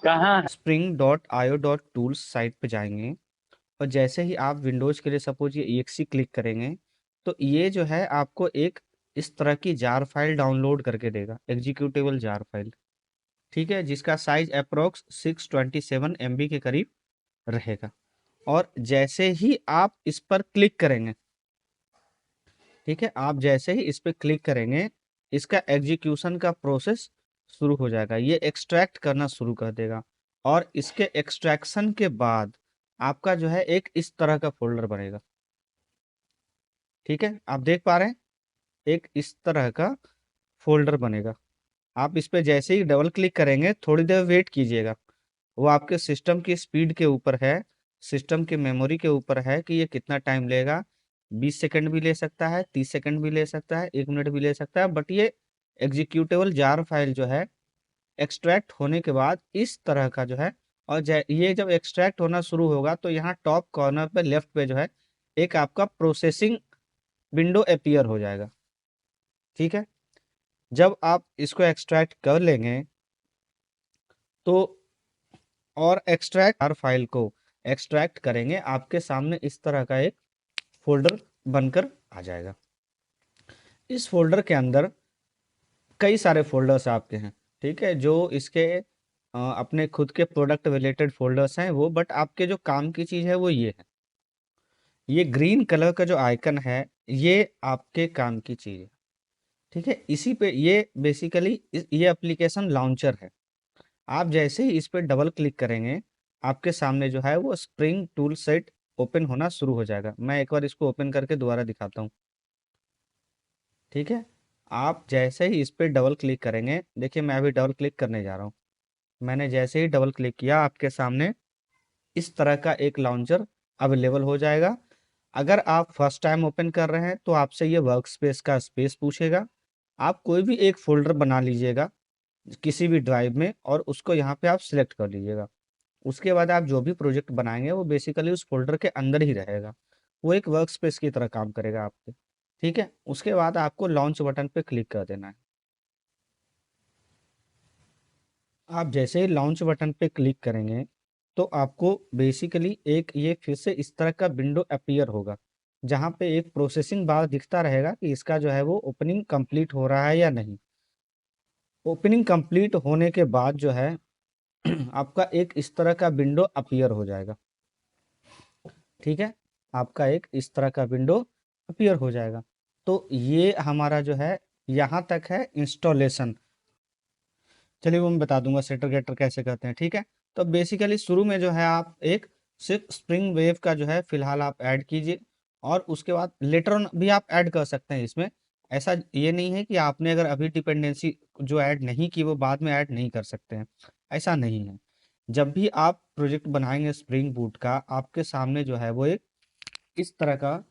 कहाँ है? spring.io.tools site पे जाएंगे और जैसे ही आप विंडोज के लिए सपोज ये exe क्लिक करेंगे तो ये जो है आपको एक इस तरह की जार फाइल डाउनलोड करके देगा, एग्जीक्यूटेबल जार फाइल। ठीक है, जिसका साइज अप्रोक्स 627 MB के करीब रहेगा। और जैसे ही आप इस पर क्लिक करेंगे, ठीक है, आप जैसे ही इस पर क्लिक करेंगे इसका एग्जीक्यूशन का प्रोसेस शुरू हो जाएगा, ये एक्सट्रैक्ट करना शुरू कर देगा। और इसके एक्सट्रैक्शन के बाद आपका जो है एक इस तरह का फोल्डर बनेगा। ठीक है, आप देख पा रहे हैं एक इस तरह का फोल्डर बनेगा। आप इस पे जैसे ही डबल क्लिक करेंगे, थोड़ी देर वेट कीजिएगा, वो आपके सिस्टम की स्पीड के ऊपर है, सिस्टम की मेमोरी के ऊपर है कि ये कितना टाइम लेगा। 20 सेकंड भी ले सकता है, 30 सेकंड भी ले सकता है, 1 मिनट भी ले सकता है, बट ये एग्जीक्यूटेबल जार फाइल जो है एक्सट्रैक्ट होने के बाद इस तरह का जो है। और ये जब एक्सट्रैक्ट होना शुरू होगा तो यहाँ टॉप कॉर्नर पे लेफ्ट पे जो है एक आपका प्रोसेसिंग विंडो अपीयर हो जाएगा। ठीक है, जब आप इसको एक्सट्रैक्ट कर लेंगे तो और एक्सट्रैक्ट हर फाइल को एक्सट्रैक्ट करेंगे, आपके सामने इस तरह का एक फोल्डर बनकर आ जाएगा। इस फोल्डर के अंदर कई सारे फोल्डर्स आपके हैं। ठीक है, जो इसके अपने खुद के प्रोडक्ट रिलेटेड फोल्डर्स हैं वो, बट आपके जो काम की चीज़ है वो ये है। ये ग्रीन कलर का जो आइकन है ये आपके काम की चीज़ है। ठीक है, इसी पे ये बेसिकली ये एप्लीकेशन लॉन्चर है। आप जैसे ही इस पे डबल क्लिक करेंगे आपके सामने जो है वो स्प्रिंग टूल सेट ओपन होना शुरू हो जाएगा। मैं एक बार इसको ओपन करके दोबारा दिखाता हूँ। ठीक है, आप जैसे ही इस पे डबल क्लिक करेंगे, देखिए मैं अभी डबल क्लिक करने जा रहा हूँ। मैंने जैसे ही डबल क्लिक किया आपके सामने इस तरह का एक लॉन्चर अवेलेबल हो जाएगा। अगर आप फर्स्ट टाइम ओपन कर रहे हैं तो आपसे ये वर्क स्पेस का स्पेस पूछेगा। आप कोई भी एक फोल्डर बना लीजिएगा किसी भी ड्राइव में और उसको यहाँ पे आप सिलेक्ट कर लीजिएगा। उसके बाद आप जो भी प्रोजेक्ट बनाएंगे वो बेसिकली उस फोल्डर के अंदर ही रहेगा, वो एक वर्क स्पेस की तरह काम करेगा आपके। ठीक है, उसके बाद आपको लॉन्च बटन पे क्लिक कर देना है। आप जैसे ही लॉन्च बटन पे क्लिक करेंगे तो आपको बेसिकली एक ये फिर से इस तरह का विंडो अपीयर होगा, जहाँ पे एक प्रोसेसिंग बार दिखता रहेगा कि इसका जो है वो ओपनिंग कंप्लीट हो रहा है या नहीं। ओपनिंग कंप्लीट होने के बाद जो है आपका एक इस तरह का विंडो अपीयर हो जाएगा। ठीक है, आपका एक इस तरह का विंडो अपीयर हो जाएगा। तो ये हमारा जो है यहाँ तक है इंस्टॉलेशन। चलिए वो मैं बता दूंगा सेटर गेटर कैसे करते हैं। ठीक है, तो बेसिकली शुरू में जो है आप एक सिर्फ स्प्रिंग वेव का जो है फिलहाल आप ऐड कीजिए, और उसके बाद लेटर ऑन भी आप ऐड कर सकते हैं इसमें। ऐसा ये नहीं है कि आपने अगर अभी डिपेंडेंसी जो ऐड नहीं की वो बाद में ऐड नहीं कर सकते हैं, ऐसा नहीं है। जब भी आप प्रोजेक्ट बनाएंगे स्प्रिंग बूट का, आपके सामने जो है वो एक इस तरह का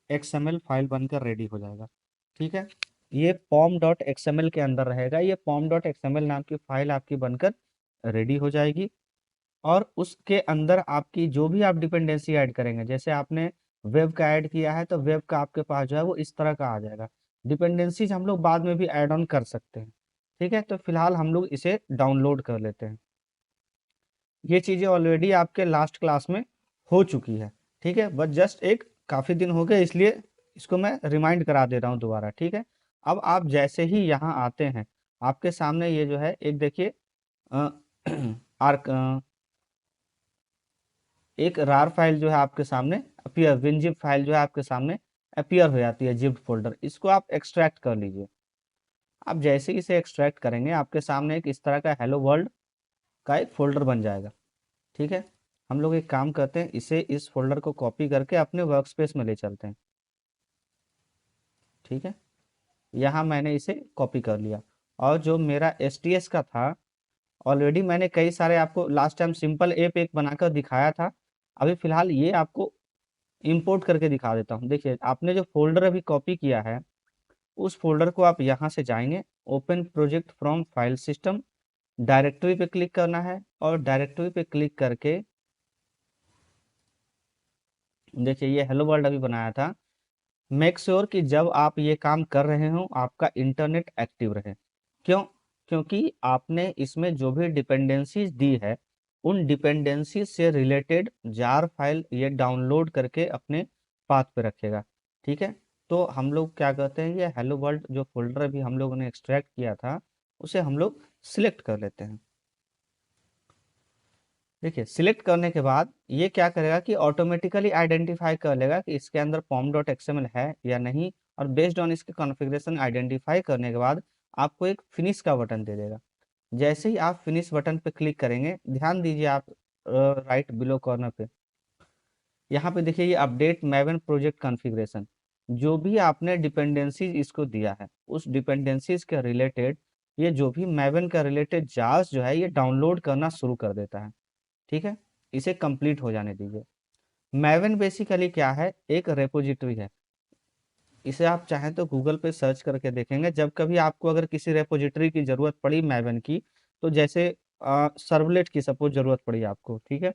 XML फाइल बनकर रेडी हो जाएगा। ठीक है, ये pom.xml के अंदर रहेगा, ये pom.xml नाम की फाइल आपकी बनकर रेडी हो जाएगी। और उसके अंदर आपकी जो भी आप डिपेंडेंसी ऐड करेंगे, जैसे आपने वेब का ऐड किया है तो वेब का आपके पास जो है वो इस तरह का आ जाएगा। डिपेंडेंसीज हम लोग बाद में भी ऐड ऑन कर सकते हैं। ठीक है, तो फिलहाल हम लोग इसे डाउनलोड कर लेते हैं। ये चीज़ें ऑलरेडी आपके लास्ट क्लास में हो चुकी है। ठीक है, बस जस्ट एक काफ़ी दिन हो गए इसलिए इसको मैं रिमाइंड करा दे रहा हूँ दोबारा। ठीक है, अब आप जैसे ही यहाँ आते हैं आपके सामने ये जो है एक देखिए आर्क एक रार फाइल जो है आपके सामने अपीयर, विनजिप फाइल जो है आपके सामने अपीयर हो जाती है, जिप फोल्डर, इसको आप एक्सट्रैक्ट कर लीजिए। आप जैसे ही इसे एक्सट्रैक्ट करेंगे आपके सामने एक इस तरह का हेलो वर्ल्ड का एक फोल्डर बन जाएगा। ठीक है, हम लोग एक काम करते हैं, इसे इस फोल्डर को कॉपी करके अपने वर्क स्पेस में ले चलते हैं। ठीक है, यहाँ मैंने इसे कॉपी कर लिया। और जो मेरा STS का था, ऑलरेडी मैंने कई सारे आपको लास्ट टाइम सिंपल ऐप एक बनाकर दिखाया था। अभी फिलहाल ये आपको इंपोर्ट करके दिखा देता हूँ। देखिए आपने जो फोल्डर अभी कॉपी किया है उस फोल्डर को आप यहाँ से जाएंगे, open project from file system, directory पे क्लिक करना है। और डायरेक्टरी पे क्लिक करके देखिए ये हेलो वर्ल्ड अभी बनाया था। मेक श्योर कि जब आप ये काम कर रहे हो आपका इंटरनेट एक्टिव रहे। क्यों? क्योंकि आपने इसमें जो भी डिपेंडेंसीज दी है उन डिपेंडेंसी से रिलेटेड जार फाइल ये डाउनलोड करके अपने पाथ पे रखेगा। ठीक है, तो हम लोग क्या करते हैं, ये हेलो वर्ल्ड जो फोल्डर अभी हम लोगों ने एक्सट्रैक्ट किया था उसे हम लोग सिलेक्ट कर लेते हैं। देखिए सिलेक्ट करने के बाद ये क्या करेगा कि ऑटोमेटिकली आइडेंटिफाई कर लेगा कि इसके अंदर pom.xml है या नहीं, और बेस्ड ऑन इसके कॉन्फ़िगरेशन आइडेंटिफाई करने के बाद आपको एक फिनिश का बटन दे देगा। जैसे ही आप फिनिश बटन पे क्लिक करेंगे, ध्यान दीजिए आप राइट बिलो कॉर्नर पे, यहाँ पे देखिए ये अपडेट मैवन प्रोजेक्ट कॉन्फ़िगरेशन, जो भी आपने डिपेंडेंसीज इसको दिया है उस डिपेंडेंसीज के रिलेटेड ये जो भी मैवन का रिलेटेड जार्स जो है ये डाउनलोड करना शुरू कर देता है। ठीक है, इसे कंप्लीट हो जाने दीजिए। मैवन बेसिकली क्या है, एक रेपोजिटरी है। इसे आप चाहें तो गूगल पे सर्च करके देखेंगे, जब कभी आपको अगर किसी रेपोजिटरी की जरूरत पड़ी मैवन की, तो जैसे सर्वलेट की सपोज जरूरत पड़ी आपको, ठीक है,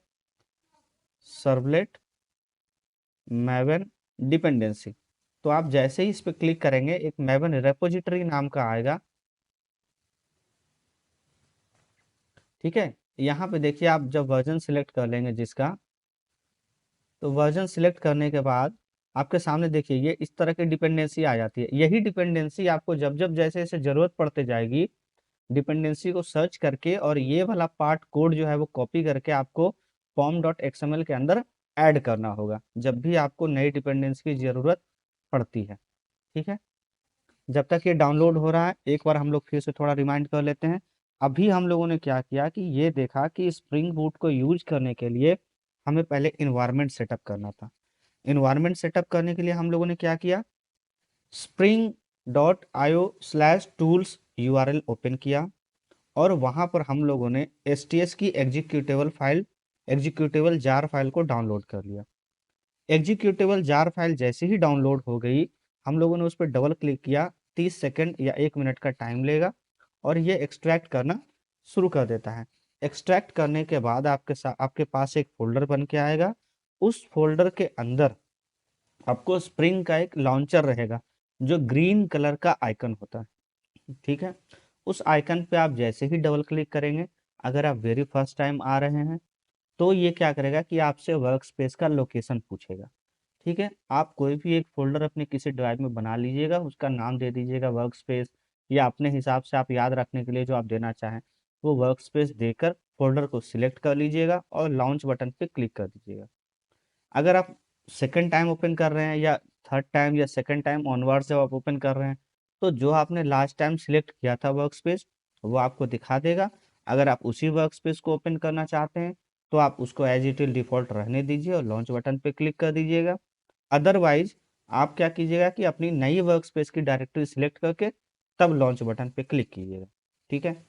सर्वलेट मैवन डिपेंडेंसी, तो आप जैसे ही इस पे क्लिक करेंगे एक मैवन रेपोजिटरी नाम का आएगा। ठीक है, यहाँ पे देखिए आप जब वर्जन सिलेक्ट कर लेंगे जिसका, तो वर्जन सिलेक्ट करने के बाद आपके सामने देखिए ये इस तरह की डिपेंडेंसी आ जाती है। यही डिपेंडेंसी आपको जब जब जैसे जैसे जरूरत पड़ते जाएगी, डिपेंडेंसी को सर्च करके और ये वाला पार्ट कोड जो है वो कॉपी करके आपको pom.xml के अंदर ऐड करना होगा जब भी आपको नई डिपेंडेंसी की जरूरत पड़ती है। ठीक है, जब तक ये डाउनलोड हो रहा है एक बार हम लोग फिर से थोड़ा रिमाइंड कर लेते हैं। अभी हम लोगों ने क्या किया कि ये देखा कि स्प्रिंग बूट को यूज करने के लिए हमें पहले इन्वायरमेंट सेटअप करना था। इन्वायरमेंट सेटअप करने के लिए हम लोगों ने क्या किया, spring.io/tools यूआरएल ओपन किया और वहां पर हम लोगों ने STS की एग्जीक्यूटेबल जार फाइल को डाउनलोड कर लिया। एग्जीक्यूटेबल जार फाइल जैसे ही डाउनलोड हो गई, हम लोगों ने उस पर डबल क्लिक किया, 30 सेकंड या 1 मिनट का टाइम लेगा और ये एक्सट्रैक्ट करना शुरू कर देता है। एक्सट्रैक्ट करने के बाद आपके पास एक फोल्डर बन के आएगा। उस फोल्डर के अंदर आपको स्प्रिंग का एक लॉन्चर रहेगा जो ग्रीन कलर का आइकन होता है। ठीक है, उस आइकन पे आप जैसे ही डबल क्लिक करेंगे, अगर आप वेरी फर्स्ट टाइम आ रहे हैं तो ये क्या करेगा कि आपसे वर्क स्पेस का लोकेशन पूछेगा। ठीक है, आप कोई भी एक फोल्डर अपने किसी ड्राइव में बना लीजिएगा, उसका नाम दे दीजिएगा वर्क स्पेस, या अपने हिसाब से आप याद रखने के लिए जो आप देना चाहें वो वर्क स्पेस देकर फोल्डर को सिलेक्ट कर लीजिएगा और लॉन्च बटन पे क्लिक कर दीजिएगा। अगर आप सेकंड टाइम ओपन कर रहे हैं या थर्ड टाइम या सेकंड टाइम ऑनवर्ड जब आप ओपन कर रहे हैं, तो जो आपने लास्ट टाइम सिलेक्ट किया था वर्क स्पेस वो आपको दिखा देगा। अगर आप उसी वर्क स्पेस को ओपन करना चाहते हैं तो आप उसको एज इट इज डिफॉल्ट रहने दीजिए और लॉन्च बटन पे क्लिक कर दीजिएगा। अदरवाइज आप क्या कीजिएगा कि अपनी नई वर्क स्पेस की डायरेक्टरी सिलेक्ट करके तब लॉन्च बटन पे क्लिक कीजिएगा। ठीक है,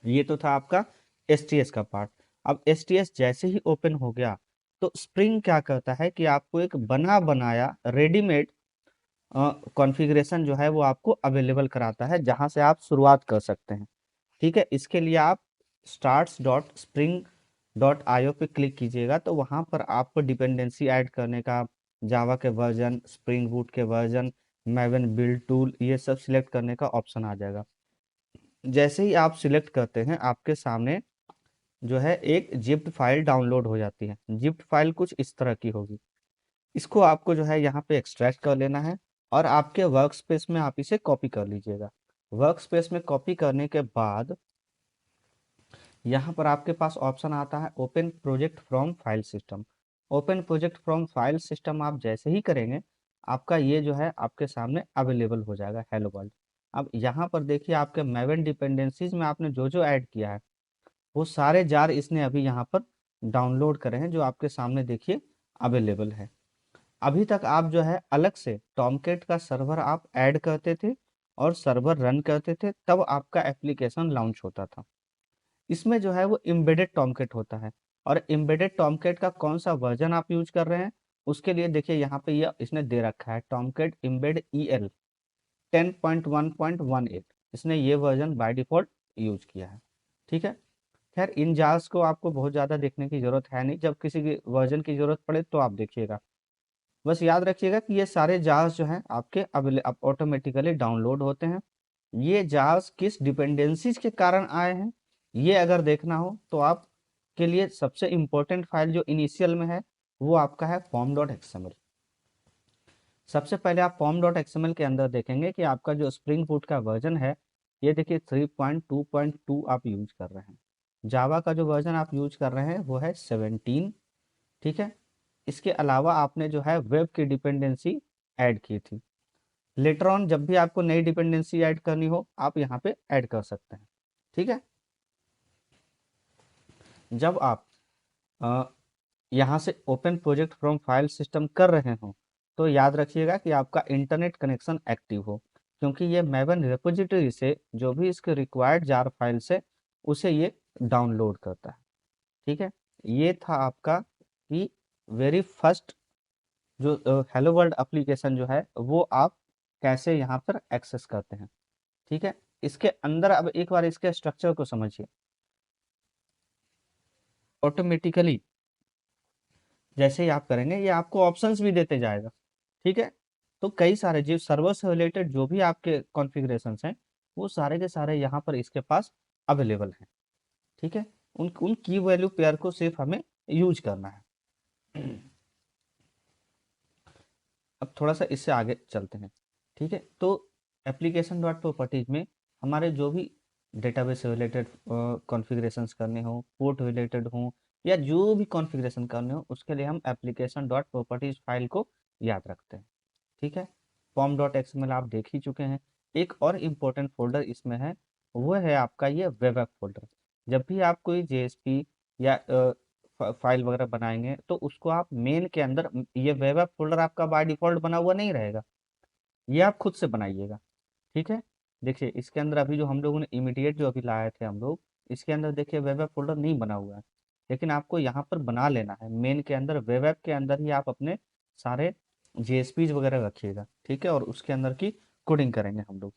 ये तो था आपका STS का पार्ट। अब STS जैसे ही ओपन हो गया तो स्प्रिंग क्या करता है कि आपको एक बना बनाया रेडीमेड कॉन्फ़िगरेशन जो है वो आपको अवेलेबल कराता है जहां से आप शुरुआत कर सकते हैं। ठीक है, इसके लिए आप starts.spring.io पे क्लिक कीजिएगा तो वहां पर आपको डिपेंडेंसी ऐड करने का, जावा के वर्जन, स्प्रिंग बूट के वर्जन, मैवन बिल्ड टूल, ये सब सिलेक्ट करने का ऑप्शन आ जाएगा। जैसे ही आप सिलेक्ट करते हैं आपके सामने जो है एक जिप्ड फाइल डाउनलोड हो जाती है। जिप्ड फाइल कुछ इस तरह की होगी। इसको आपको जो है यहाँ पे एक्सट्रैक्ट कर लेना है और आपके वर्क स्पेस में आप इसे कॉपी कर लीजिएगा। वर्क स्पेस में कॉपी करने के बाद यहाँ पर आपके पास ऑप्शन आता है open project from file system. Open project from file system आप जैसे ही करेंगे आपका ये जो है आपके सामने अवेलेबल हो जाएगा हेलो वर्ल्ड। अब यहाँ पर देखिए आपके मैवन डिपेंडेंसीज में आपने जो जो ऐड किया है वो सारे जार इसने अभी यहाँ पर डाउनलोड करे हैं जो आपके सामने देखिए अवेलेबल है। अभी तक आप जो है अलग से टॉमकेट का सर्वर आप ऐड करते थे और सर्वर रन करते थे तब आपका एप्लीकेशन लॉन्च होता था। इसमें जो है वो एम्बेडेड टॉमकेट होता है और एम्बेडेड टॉमकेट का कौन सा वर्जन आप यूज कर रहे हैं उसके लिए देखिए यहाँ पे ये इसने दे रखा है टॉमकेट एम्बेड EL 10.1.18, इसने ये वर्जन बाय डिफॉल्ट यूज किया है। ठीक है, खैर इन जार्स को आपको बहुत ज़्यादा देखने की जरूरत है नहीं, जब किसी की वर्जन की जरूरत पड़े तो आप देखिएगा। बस याद रखिएगा कि ये सारे जार्स जो हैं आपके ऑटोमेटिकली डाउनलोड होते हैं। ये जार्स किस डिपेंडेंसीज के कारण आए हैं ये अगर देखना हो तो आप उसके लिए सबसे इम्पोर्टेंट फाइल जो इनिशियल में है वो आपका है pom.xml। सबसे पहले आप pom.xml के अंदर देखेंगे कि आपका जो स्प्रिंग बूट का वर्जन है, ये देखिए 3.2.2 आप यूज कर रहे हैं। जावा का जो वर्जन आप यूज कर रहे हैं वो है 17। ठीक है, इसके अलावा आपने जो है वेब की डिपेंडेंसी ऐड की थी। लेटर ऑन जब भी आपको नई डिपेंडेंसी ऐड करनी हो आप यहाँ पे ऐड कर सकते हैं। ठीक है, जब आप यहाँ से open project from file system कर रहे हो तो याद रखिएगा कि आपका इंटरनेट कनेक्शन एक्टिव हो, क्योंकि ये मैवन रिपोजिटरी से जो भी इसके रिक्वायर्ड जार फाइल्स है उसे ये डाउनलोड करता है। ठीक है, ये था आपका कि वेरी फर्स्ट जो हेलो वर्ल्ड एप्लीकेशन जो है वो आप कैसे यहाँ पर एक्सेस करते हैं। ठीक है, इसके अंदर अब एक बार इसके स्ट्रक्चर को समझिए। ऑटोमेटिकली जैसे ही आप करेंगे ये आपको ऑप्शंस भी देते जाएगा। ठीक है, तो कई सारे जो सर्वर से रिलेटेड जो भी आपके कॉन्फ़िगरेशंस हैं वो सारे के सारे यहाँ पर इसके पास अवेलेबल हैं। ठीक है, उन उन की वैल्यू पेयर को सिर्फ हमें यूज करना है। अब थोड़ा सा इससे आगे चलते हैं। ठीक है, तो एप्लीकेशन डॉट प्रॉपर्टीज में हमारे जो भी डेटाबेस से रिलेटेड कॉन्फ़िगरेशंस करने हो, पोर्ट रिलेटेड हो, या जो भी कॉन्फ़िगरेशन करने हो उसके लिए हम एप्लीकेशन डॉट प्रॉपर्टीज फाइल को याद रखते हैं। ठीक है, पॉम डॉट एक्सएमएल आप देख ही चुके हैं। एक और इम्पोर्टेंट फोल्डर इसमें है, वो है आपका ये वेब ऐप फोल्डर। जब भी आप कोई जेएसपी या फाइल वगैरह बनाएंगे तो उसको आप मेन के अंदर ये वेब ऐप फोल्डर आपका बाय डिफॉल्ट बना हुआ नहीं रहेगा, ये आप खुद से बनाइएगा। ठीक है, देखिए इसके अंदर अभी जो हम लोगों ने इमीडिएट जो अभी लाए थे हम लोग, इसके अंदर देखिए वेब ऐप फोल्डर नहीं बना हुआ है, लेकिन आपको यहाँ पर बना लेना है। मेन के अंदर वेब ऐप के अंदर ही आप अपने सारे जेएसपीज वगैरह रखिएगा। ठीक है, और उसके अंदर की कोडिंग करेंगे हम लोग।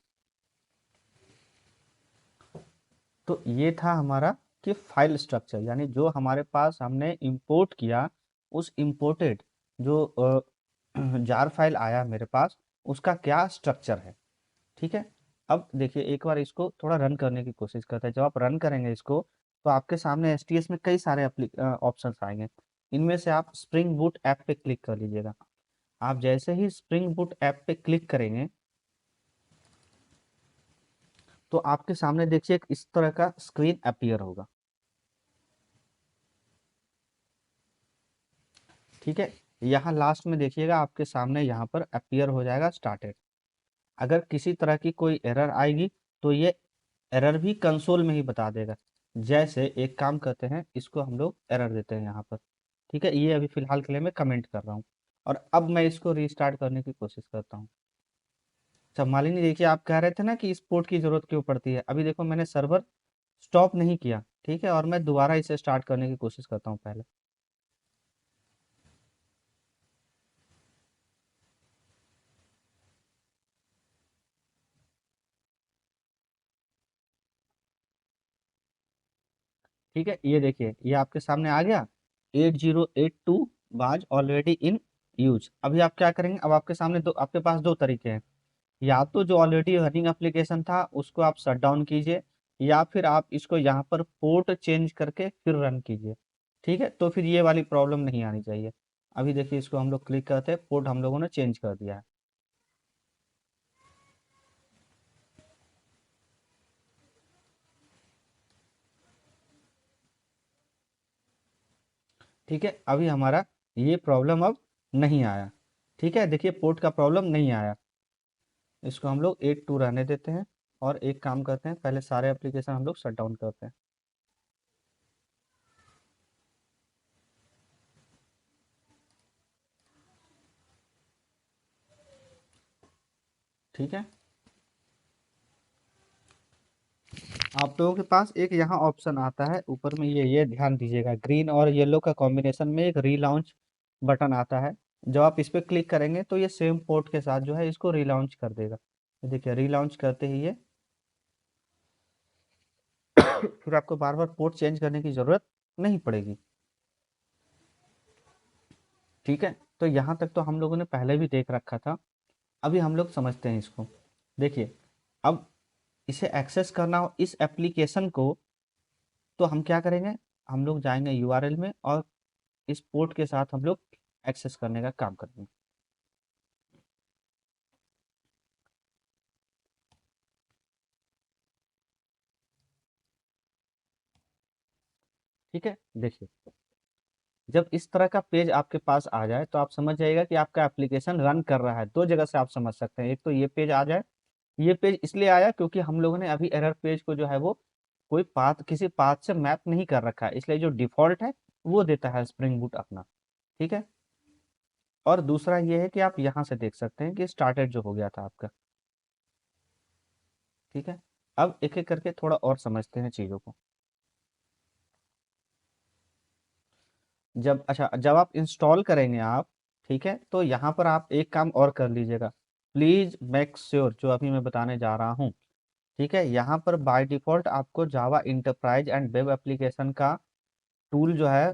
तो ये था हमारा कि फाइल स्ट्रक्चर, यानी जो हमारे पास हमने इंपोर्ट किया उस इंपोर्टेड जो जार फाइल आया मेरे पास उसका क्या स्ट्रक्चर है। ठीक है, अब देखिए एक बार इसको थोड़ा रन करने की कोशिश करते हैं। जब आप रन करेंगे इसको तो आपके सामने एसटीएस में कई सारे ऑप्शंस आएंगे। इनमें से आप स्प्रिंग बूट ऐप पे क्लिक कर लीजिएगा। आप जैसे ही स्प्रिंग बूट ऐप पे क्लिक करेंगे तो आपके सामने देखिए एक इस तरह का स्क्रीन अपीयर होगा। ठीक है, यहाँ लास्ट में देखिएगा आपके सामने यहाँ पर अपीयर हो जाएगा स्टार्टेड। अगर किसी तरह की कोई एरर आएगी तो ये एरर भी कंसोल में ही बता देगा। जैसे एक काम करते हैं, इसको हम लोग एरर देते हैं यहाँ पर। ठीक है, ये अभी फिलहाल के लिए मैं कमेंट कर रहा हूँ और अब मैं इसको रीस्टार्ट करने की कोशिश करता हूँ। अच्छा मालिनी, देखिए आप कह रहे थे ना कि इस पोर्ट की जरूरत क्यों पड़ती है। अभी देखो मैंने सर्वर स्टॉप नहीं किया, ठीक है, और मैं दोबारा इसे स्टार्ट करने की कोशिश करता हूँ पहले। ठीक है, ये देखिए ये आपके सामने आ गया 8082 बाज ऑलरेडी इन यूज। अभी आप क्या करेंगे, अब आपके सामने दो, आपके पास दो तरीके हैं। या तो जो ऑलरेडी रनिंग एप्लीकेशन था उसको आप शट डाउन कीजिए, या फिर आप इसको यहाँ पर पोर्ट चेंज करके फिर रन कीजिए। ठीक है, तो फिर ये वाली प्रॉब्लम नहीं आनी चाहिए। अभी देखिए इसको हम लोग क्लिक करते हैं, पोर्ट हम लोगों ने चेंज कर दिया है। ठीक है, अभी हमारा ये प्रॉब्लम अब नहीं आया। ठीक है, देखिए पोर्ट का प्रॉब्लम नहीं आया। इसको हम लोग 82 रहने देते हैं और एक काम करते हैं, पहले सारे एप्लीकेशन हम लोग शट डाउन करते हैं। ठीक है, आप लोगों के पास एक यहाँ ऑप्शन आता है ऊपर में, ये ध्यान दीजिएगा, ग्रीन और येलो का कॉम्बिनेशन में एक रीलॉन्च बटन आता है। जब आप इस पर क्लिक करेंगे तो ये सेम पोर्ट के साथ जो है इसको रीलॉन्च कर देगा। ये देखिए रीलॉन्च करते ही ये फिर आपको बार बार पोर्ट चेंज करने की जरूरत नहीं पड़ेगी। ठीक है, तो यहाँ तक तो हम लोगों ने पहले भी देख रखा था। अभी हम लोग समझते हैं इसको। देखिए, अब इसे एक्सेस करना हो इस एप्लीकेशन को, तो हम क्या करेंगे, हम लोग जाएंगे यूआरएल में और इस पोर्ट के साथ हम लोग एक्सेस करने का काम करेंगे। ठीक है, देखिए जब इस तरह का पेज आपके पास आ जाए तो आप समझ जाइएगा कि आपका एप्लीकेशन रन कर रहा है। दो जगह से आप समझ सकते हैं, एक तो ये पेज आ जाए, ये पेज इसलिए आया क्योंकि हम लोगों ने अभी एरर पेज को जो है वो कोई पाथ, किसी पाथ से मैप नहीं कर रखा है, इसलिए जो डिफॉल्ट है वो देता है स्प्रिंग बूट अपना। ठीक है, और दूसरा ये है कि आप यहाँ से देख सकते हैं कि स्टार्टेड जो हो गया था आपका। ठीक है, अब एक एक करके थोड़ा और समझते हैं चीज़ों को। जब आप इंस्टॉल करेंगे आप, ठीक है, तो यहाँ पर आप एक काम और कर लीजिएगा। प्लीज मेक श्योर, जो अभी मैं बताने जा रहा हूँ, ठीक है, यहाँ पर बाय डिफॉल्ट आपको जावा इंटरप्राइज एंड वेब एप्लीकेशन का टूल जो है,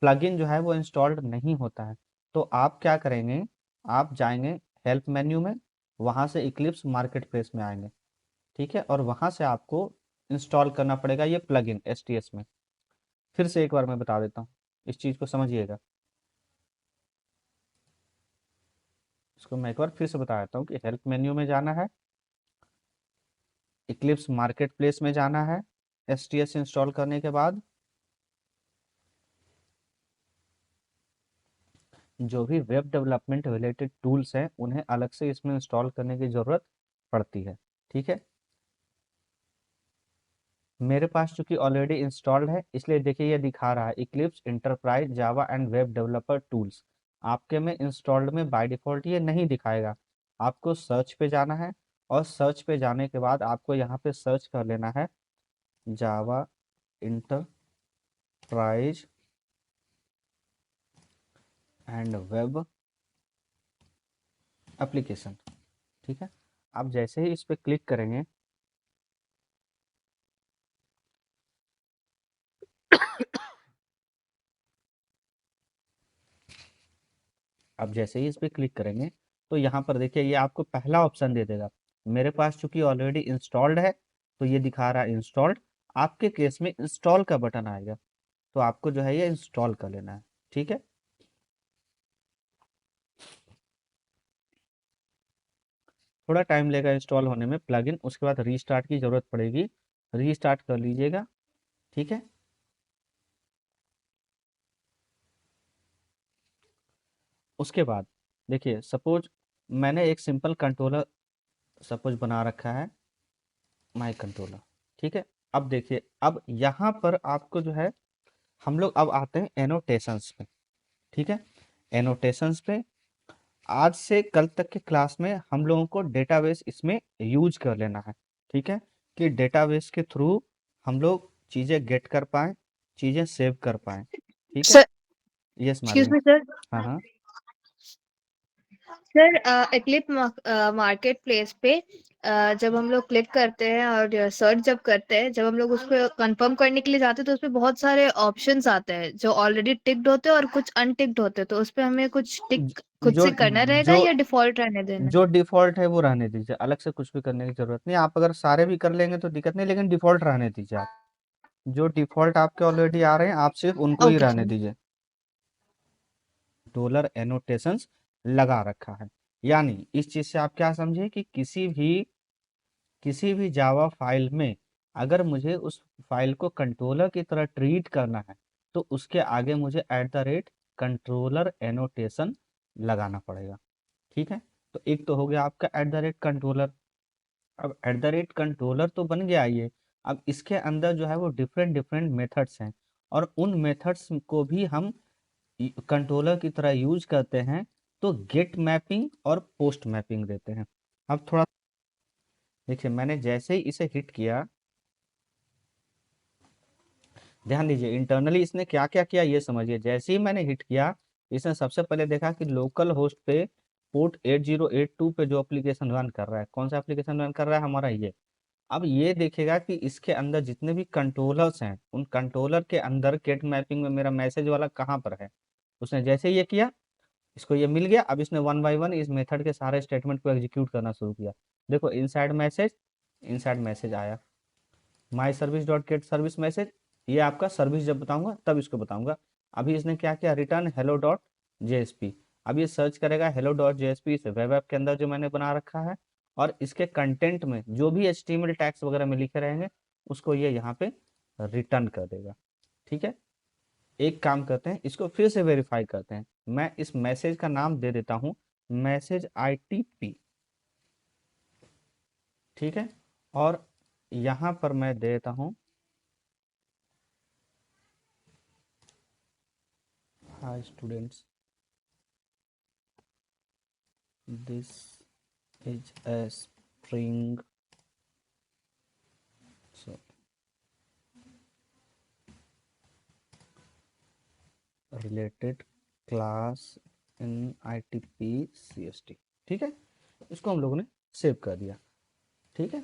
प्लगइन जो है वो इंस्टॉल्ड नहीं होता है। तो आप क्या करेंगे, आप जाएंगे हेल्प मेन्यू में, वहाँ से इक्लिप्स मार्केट प्लेस में आएंगे। ठीक है, और वहाँ से आपको इंस्टॉल करना पड़ेगा ये प्लगइन एसटीएस में। फिर से एक बार मैं बता देता हूँ, इस चीज़ को समझिएगा। इसको मैं एक बार फिर से बता देता हूँ कि हेल्प मेन्यू में जाना है, इक्लिप्स मार्केट प्लेस में जाना है, एसटीएस इंस्टॉल करने के बाद जो भी वेब डेवलपमेंट रिलेटेड टूल्स हैं उन्हें अलग से इसमें इंस्टॉल करने की ज़रूरत पड़ती है। ठीक है, मेरे पास चूंकि ऑलरेडी इंस्टॉल्ड है इसलिए देखिए ये दिखा रहा है Eclipse enterprise Java and web developer tools. आपके में इंस्टॉल्ड में बाय डिफॉल्ट ये नहीं दिखाएगा। आपको सर्च पे जाना है, और सर्च पे जाने के बाद आपको यहाँ पे सर्च कर लेना है जावा इंटरप्राइज एंड वेब एप्लीकेशन। ठीक है, आप जैसे ही इस पे क्लिक करेंगे, आप जैसे ही इस पे क्लिक करेंगे तो यहाँ पर देखिए ये आपको पहला ऑप्शन दे देगा। मेरे पास चूंकि ऑलरेडी इंस्टॉल्ड है तो ये दिखा रहा है इंस्टॉल्ड। आपके केस में इंस्टॉल का बटन आएगा, तो आपको जो है ये इंस्टॉल कर लेना है। ठीक है, थोड़ा टाइम लेगा इंस्टॉल होने में प्लगइन, उसके बाद रीस्टार्ट की ज़रूरत पड़ेगी, रीस्टार्ट कर लीजिएगा। ठीक है, उसके बाद देखिए सपोज मैंने एक सिंपल कंट्रोलर सपोज बना रखा है, माई कंट्रोलर। ठीक है, अब देखिए अब यहाँ पर आपको जो है, हम लोग अब आते हैं एनोटेशंस पे। ठीक है, एनोटेशंस पे आज से कल तक के क्लास में हम लोगों को डेटाबेस इसमें यूज कर लेना है। ठीक है, कि डेटाबेस के थ्रू हम लोग चीज़ें गेट कर पाएँ, चीज़ें सेव कर पाएँ। ठीक है, सर, यस एक्सक्यूज मार्विन। मी सर। हाँ हाँ, सर, एक्लिप मार्केट प्लेस पे जब हम लोग क्लिक करते हैं और सर्च जब करते हैं, जब हम लोग उसको कंफर्म करने के लिए जाते हैं तो उसपे बहुत सारे ऑप्शंस आते हैं जो ऑलरेडी टिक्ड होते हैं और कुछ अनटिक्ड होते हैं, तो उसपे हमें कुछ टिक खुद जो से करना रहेगा जो या डिफॉल्ट रहने देना है? जो डिफ़ॉल्ट है वो रहने दीजिए, अलग से कुछ भी करने की ज़रूरत नहीं। आप अगर सारे भी कर लेंगे तो दिक्कत नहीं, लेकिन डिफ़ॉल्ट रहने दीजिए आप। जो डिफ़ॉल्ट आपके ऑलरेडी आ रहे हैं, आप सिर्फ़ उनको ही ओके रहने सर। दीजिए। डॉलर एनोटेशंस लगा रखा है, यानी इस चीज़ से आप क्या समझे कि किसी भी जावा फाइल में अगर मुझे उस फाइल को कंट्रोलर की तरह ट्रीट करना है तो उसके आगे मुझे at the rate controller annotation लगाना पड़ेगा। ठीक है, तो एक तो हो गया आपका एट द रेट कंट्रोलर। अब एट द रेट कंट्रोलर तो बन गया ये, अब इसके अंदर जो है वो डिफरेंट डिफरेंट मेथड्स हैं, और उन मेथड्स को भी हम कंट्रोलर की तरह यूज करते हैं। तो गेट मैपिंग और पोस्ट मैपिंग देते हैं। अब थोड़ा देखिए, मैंने जैसे ही इसे हिट किया, ध्यान दीजिए इंटरनली इसने क्या क्या किया ये समझिए। जैसे ही मैंने हिट किया, इसने सबसे पहले देखा कि लोकल होस्ट पे पोर्ट 8082 पे जो एप्लीकेशन रन कर रहा है, कौन सा एप्लीकेशन रन कर रहा है हमारा ये। अब ये देखेगा कि इसके अंदर जितने भी कंट्रोलर्स हैं उन कंट्रोलर के अंदर गेट मैपिंग में मेरा मैसेज वाला कहाँ पर है। उसने जैसे ये किया, इसको ये मिल गया। अब इसने वन बाय वन इस मेथड के सारे स्टेटमेंट को एग्जीक्यूट करना शुरू किया। देखो इनसाइड मैसेज आया, माई service dot gate service message, ये आपका सर्विस जब बताऊंगा तब इसको बताऊंगा। अभी इसने क्या किया, रिटर्न हेलो डॉट जेएसपी। अब ये सर्च करेगा हेलो डॉट जेएसपी इस वेब ऐप के अंदर जो मैंने बना रखा है, और इसके कंटेंट में जो भी एचटीएमएल टैग्स वगैरह में लिखे रहेंगे उसको ये यहाँ पे रिटर्न कर देगा। ठीक है, एक काम करते हैं, इसको फिर से वेरीफाई करते हैं। मैं इस मैसेज का नाम दे देता हूँ मैसेज आईटीपी। ठीक है, और यहाँ पर मैं दे देता हूँ हाय students, this is a spring so related class in ITP CST। ठीक है, इसको हम लोगों ने सेव कर दिया। ठीक है,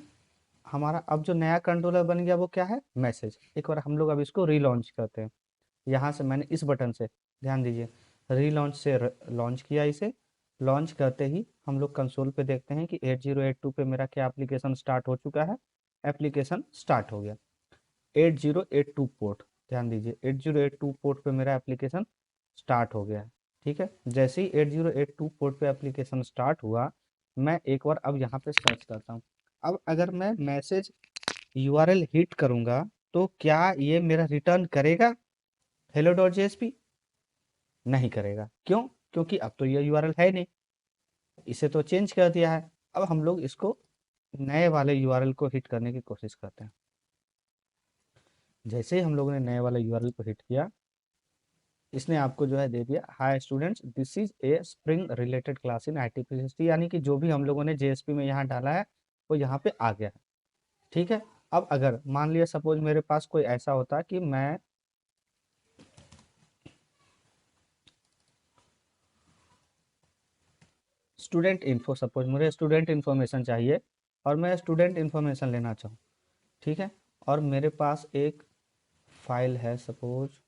हमारा अब जो नया कंट्रोलर बन गया वो क्या है, मैसेज। एक बार हम लोग अब इसको रीलॉन्च करते हैं। यहाँ से मैंने इस बटन से, ध्यान दीजिए, रीलॉन्च से लॉन्च किया इसे। लॉन्च करते ही हम लोग कंसोल पे देखते हैं कि 8082 पे मेरा क्या एप्लीकेशन स्टार्ट हो चुका है। एप्लीकेशन स्टार्ट हो गया 8082 पोर्ट, ध्यान दीजिए 8082 पोर्ट पे मेरा एप्लीकेशन स्टार्ट हो गया है। ठीक है, जैसे ही 8082 पोर्ट पे एप्लीकेशन स्टार्ट हुआ, मैं एक बार अब यहाँ पे सर्च करता हूँ। अब अगर मैं मैसेज यूआरएल हिट करूंगा तो क्या ये मेरा रिटर्न करेगा हेलो डॉट जेएसपी? नहीं करेगा। क्यों? क्योंकि अब तो ये यूआरएल है नहीं, इसे तो चेंज कर दिया है। अब हम लोग इसको नए वाले यूआरएल को हिट करने की कोशिश करते हैं। जैसे ही हम लोगों ने नए वाले यूआरएल को हिट किया, इसने आपको जो है दे दिया hi students this is a spring related class in ITPST, यानी कि जो भी हम लोगों ने जेएसपी में यहाँ डाला है वो यहाँ पे आ गया है। ठीक है, अब अगर मान लिया सपोज मेरे पास कोई ऐसा होता कि मैं स्टूडेंट इन्फो, सपोज मुझे स्टूडेंट इन्फॉर्मेशन चाहिए और मैं स्टूडेंट इन्फॉर्मेशन लेना चाहूँ। ठीक है, और मेरे पास एक फाइल है सपोज,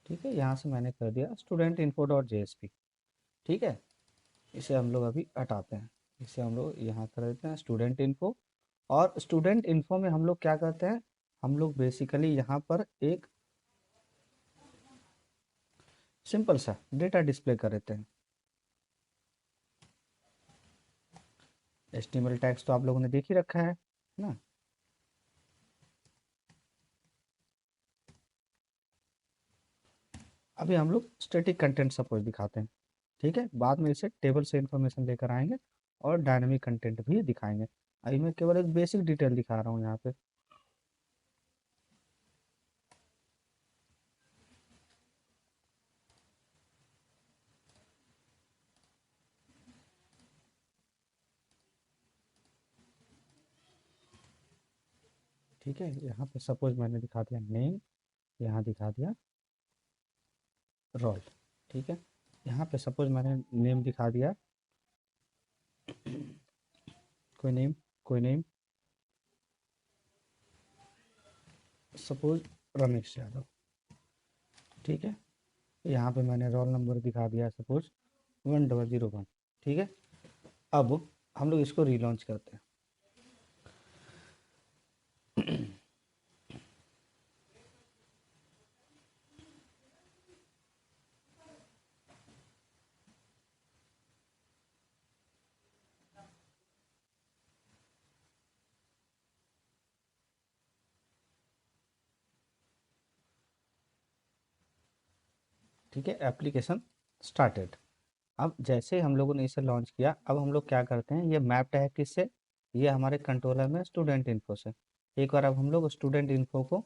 ठीक है, यहाँ से मैंने कर दिया स्टूडेंट इन्फो डॉट जेएसपी। ठीक है, इसे हम लोग अभी हटाते हैं, इसे हम लोग यहाँ कर देते हैं स्टूडेंट इन्फो। और स्टूडेंट इन्फो में हम लोग क्या करते हैं, हम लोग बेसिकली यहाँ पर एक सिंपल सा डेटा डिस्प्ले कर देते हैं। एचटीएमएल टैग्स तो आप लोगों ने देख ही रखा है ना। अभी हम लोग स्टैटिक कंटेंट सपोज दिखाते हैं। ठीक है, बाद में इसे टेबल से इंफॉर्मेशन लेकर आएंगे और डायनामिक कंटेंट भी दिखाएंगे। अभी मैं केवल एक बेसिक डिटेल दिखा रहा हूँ यहाँ पे। ठीक है, यहाँ पे सपोज मैंने दिखा दिया नेम, यहाँ दिखा दिया रोल। ठीक है, यहाँ पे सपोज मैंने नेम दिखा दिया कोई नेम, कोई नेम सपोज रमेश यादव। ठीक है, यहाँ पे मैंने रोल नंबर दिखा दिया सपोज 1001। ठीक है, अब हम लोग इसको रीलॉन्च करते हैं। ठीक है, एप्लीकेशन स्टार्टेड। अब जैसे हम लोगों ने इसे लॉन्च किया, अब हम लोग क्या करते हैं, ये मैप्ड है किससे, ये हमारे कंट्रोलर में स्टूडेंट इन्फो से। एक बार अब हम लोग स्टूडेंट इन्फो को